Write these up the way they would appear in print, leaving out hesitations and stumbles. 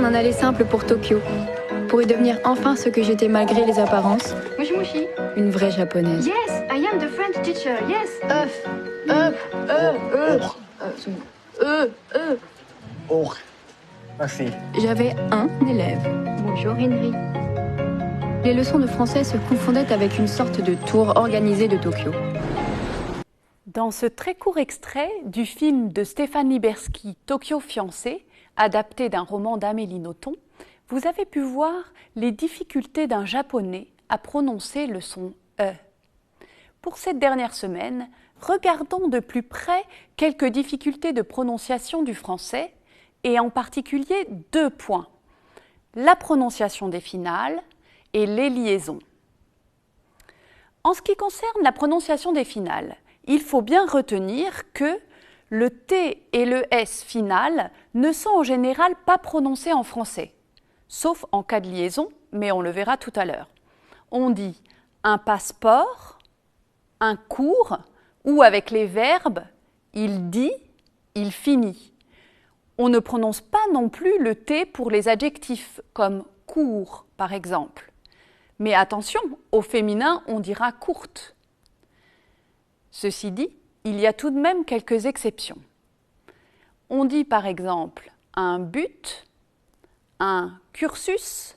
en un aller simple pour Tokyo, pour y devenir enfin ce que j'étais malgré les apparences, Mushi mushi. une vraie japonaise. Yes, I am the French teacher. Yes. Merci. J'avais un élève. Bonjour Henry. Les leçons de français se confondaient avec une sorte de tour organisée de Tokyo. Dans ce très court extrait du film de Stéphane Liberski, Tokyo fiancé, adapté d'un roman d'Amélie Nothomb, vous avez pu voir les difficultés d'un japonais à prononcer le son E. Pour cette dernière semaine, regardons de plus près quelques difficultés de prononciation du français, et en particulier 2 points, la prononciation des finales et les liaisons. En ce qui concerne la prononciation des finales, il faut bien retenir que le T et le S final ne sont en général pas prononcés en français, sauf en cas de liaison, mais on le verra tout à l'heure. On dit un passeport, un cours, ou avec les verbes il dit, il finit. On ne prononce pas non plus le T pour les adjectifs, comme court par exemple. Mais attention, au féminin, on dira courte. Ceci dit, il y a tout de même quelques exceptions. On dit par exemple un but, un cursus,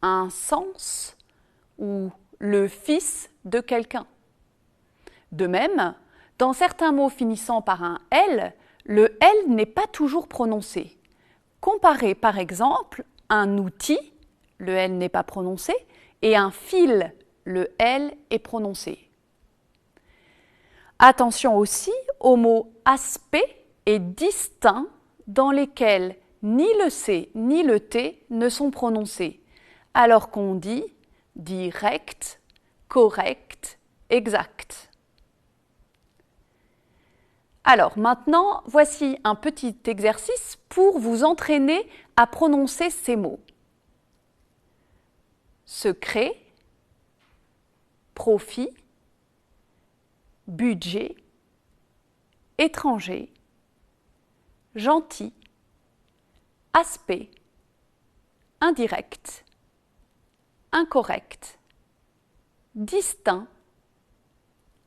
un sens ou le fils de quelqu'un. De même, dans certains mots finissant par un L, le L n'est pas toujours prononcé. Comparez par exemple un outil, le L n'est pas prononcé, et un fil, le L est prononcé. Attention aussi aux mots aspect et distinct dans lesquels ni le C ni le T ne sont prononcés, alors qu'on dit direct, correct, exact. Alors maintenant, voici un petit exercice pour vous entraîner à prononcer ces mots. Secret, profit, budget, étranger, gentil, aspect, indirect, incorrect, distinct,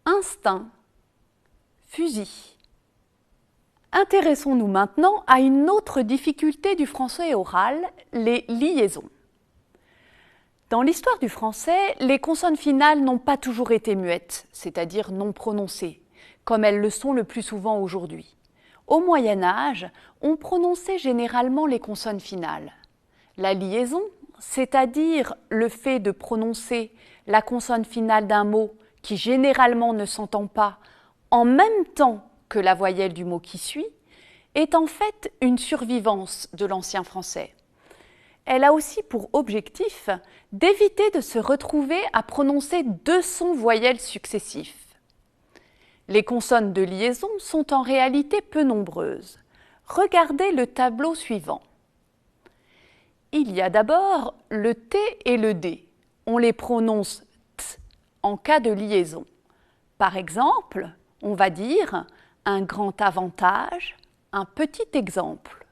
instinct, fusil. Intéressons-nous maintenant à une autre difficulté du français oral, les liaisons. Dans l'histoire du français, les consonnes finales n'ont pas toujours été muettes, c'est-à-dire non prononcées, comme elles le sont le plus souvent aujourd'hui. Au Moyen Âge, on prononçait généralement les consonnes finales. La liaison, c'est-à-dire le fait de prononcer la consonne finale d'un mot qui généralement ne s'entend pas en même temps que la voyelle du mot qui suit, est en fait une survivance de l'ancien français. Elle a aussi pour objectif d'éviter de se retrouver à prononcer 2 sons voyelles successifs. Les consonnes de liaison sont en réalité peu nombreuses. Regardez le tableau suivant. Il y a d'abord le T et le D. On les prononce T en cas de liaison. Par exemple, on va dire un grand avantage, un petit exemple.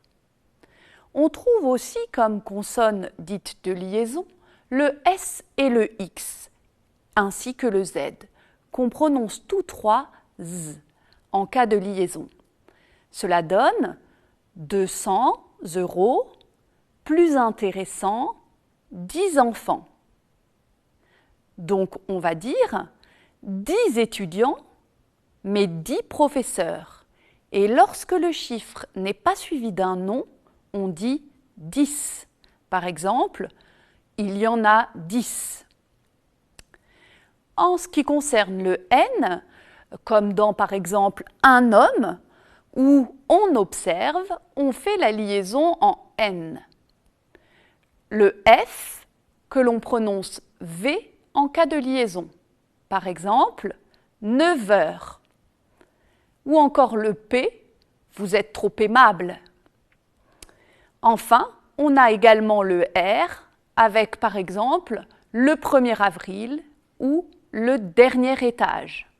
On trouve aussi comme consonnes dites de liaison le S et le X, ainsi que le Z, qu'on prononce tous 3 Z en cas de liaison. Cela donne 200 €, plus intéressant, 10 enfants. Donc on va dire 10 étudiants, mais 10 professeurs. Et lorsque le chiffre n'est pas suivi d'un nom, on dit 10. Par exemple, il y en a 10. En ce qui concerne le N, comme dans par exemple un homme, où on observe, on fait la liaison en N. Le F, que l'on prononce V en cas de liaison. Par exemple, 9 heures. Ou encore le P, vous êtes trop aimable. Enfin, on a également le R avec par exemple le 1er avril ou le dernier étage.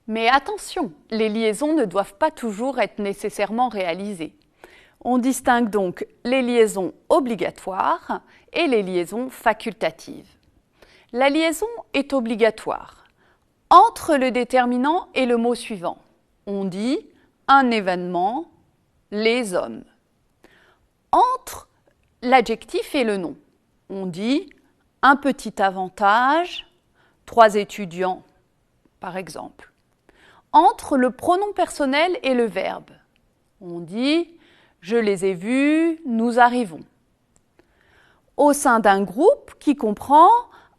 Mais attention, les liaisons ne doivent pas toujours être nécessairement réalisées. On distingue donc les liaisons obligatoires et les liaisons facultatives. La liaison est obligatoire. Entre le déterminant et le mot suivant, on dit un événement, les hommes. Entre l'adjectif et le nom, on dit un petit avantage, 3 étudiants, par exemple. Entre le pronom personnel et le verbe, on dit je les ai vus, nous arrivons. Au sein d'un groupe qui comprend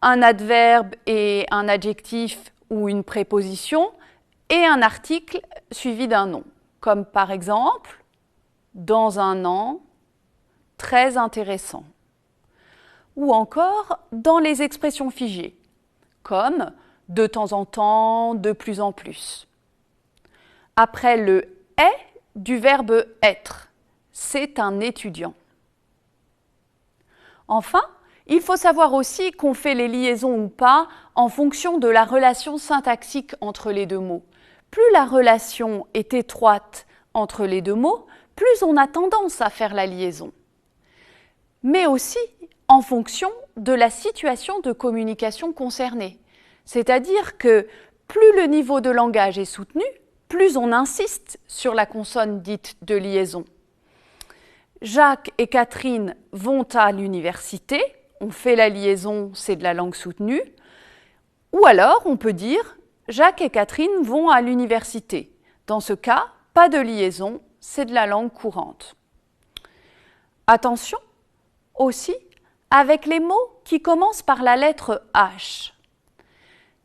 un adverbe et un adjectif ou une préposition et un article suivi d'un nom, comme par exemple dans un an, très intéressant. Ou encore dans les expressions figées, comme de temps en temps, de plus en plus. Après le « est » du verbe « être », c'est un étudiant. Enfin, il faut savoir aussi qu'on fait les liaisons ou pas en fonction de la relation syntaxique entre les deux mots. Plus la relation est étroite entre les deux mots, plus on a tendance à faire la liaison. Mais aussi en fonction de la situation de communication concernée. C'est-à-dire que plus le niveau de langage est soutenu, plus on insiste sur la consonne dite de liaison. Jacques et Catherine vont à l'université, on fait la liaison, c'est de la langue soutenue. Ou alors, on peut dire Jacques et Catherine vont à l'université. Dans ce cas, pas de liaison, c'est de la langue courante. Attention aussi avec les mots qui commencent par la lettre H.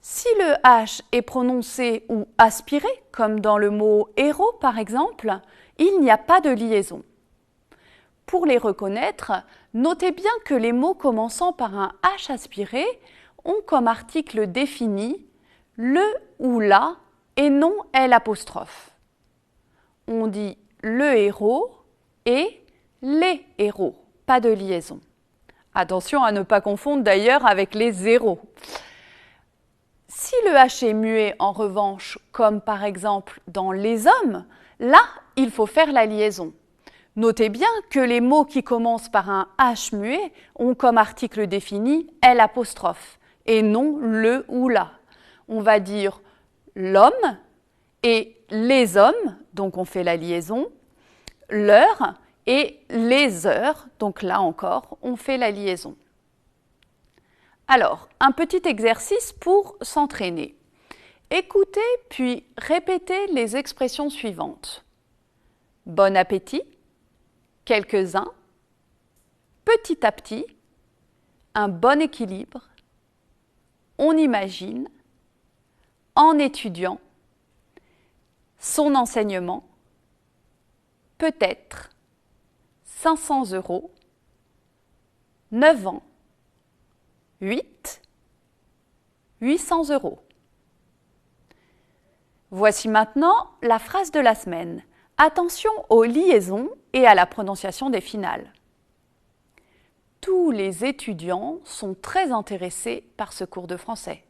Si le H est prononcé ou aspiré, comme dans le mot héros par exemple, il n'y a pas de liaison. Pour les reconnaître, notez bien que les mots commençant par un H aspiré ont comme article défini le ou la et non L'. On dit le héros et les héros, pas de liaison. Attention à ne pas confondre d'ailleurs avec les zéros. Si le H est muet en revanche, comme par exemple dans les hommes, là, il faut faire la liaison. Notez bien que les mots qui commencent par un H muet ont comme article défini L' et non le ou la. On va dire l'homme et les hommes, donc on fait la liaison, l'heure et les heures, donc là encore, on fait la liaison. Alors, un petit exercice pour s'entraîner. Écoutez puis répétez les expressions suivantes. Bon appétit, quelques-uns, petit à petit, un bon équilibre, on imagine, en étudiant, son enseignement, peut-être, 500 €, 9 ans, 800 €. Voici maintenant la phrase de la semaine. Attention aux liaisons et à la prononciation des finales. Tous les étudiants sont très intéressés par ce cours de français.